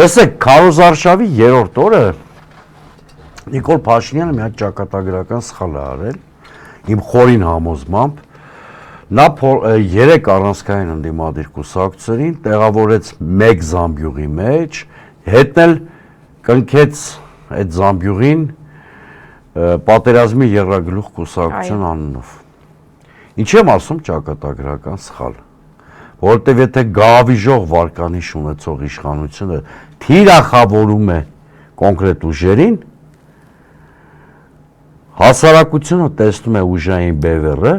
Տեսեք, քարոզարշավի երրորդ օրը Նիկոլ Փաշինյանը մի հատ ճակատագրական սխալ է արել, իմ խորին համոզմամբ, նա 3 առանցքային ընդդիմադիր կուսակցություններին տեղավորեց մեկ զամբյուղի մեջ, հետն էլ կնքեց այդ զամբյուղին պատերազմի եռագլուխ կուսակցություն անունով։ Ինչ եմ ասում ճակատագրական սխալ, որովհետև եթե գավիժող վարկանիշ ունեցող իշխանությունը թիրախավորում է կոնկրետ ուժերին, հասարակությունը տեսնում է ուժային բևեռը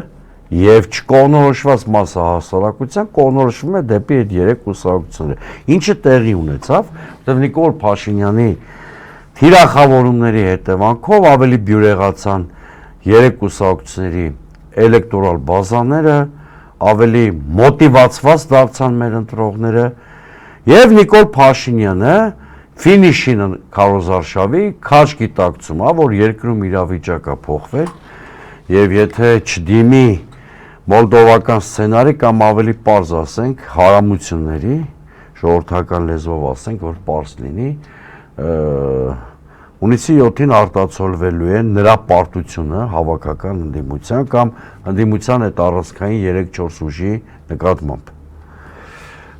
եւ չկողնորոշված մասը հասարակության կողնորոշվում է դեպի այդ 3 կուսակցությունները։ Ինչը տեղի ունեցավ, որտեղ Նիկոլ Փաշինյանի թիրախավորումների հետևանքով ավելի բյուրեղացան 3 կուսակցությունների էլեկտորալ բազաները, ավելի մոտիվացված դարձան մեր ընտրողները եւ Նիկոլ Փաշինյանը ֆինիշին քարոզարշավի քաջ գիտակցում, որ երկրում իրավիճակը փոխվել եւ եթե չդիմի մոլդովական սցենարի կամ ավելի պարզ ասենք հարամությունների ժողովրդական լեզվով ասենք որ պարզ լինի հունիսի 7-ին արտացոլվելու է նրա պարտությունը հավաքական ընդդիմության կամ ընդդիմության այդ առանցքային 3-4 ուժի նկատմամբ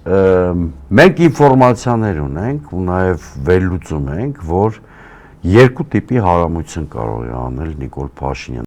մենք ինֆորմացիաներ ունենք ու նաև վերլուծում ենք որ երկու տիպի հարամություն կարող է անել Նիկոլ Փաշինյանը